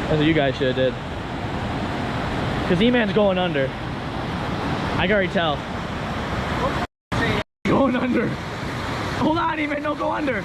That's what you guys should have did. Because E-Man's going under. I can already tell. Going under. Hold on, E-Man, don't go under.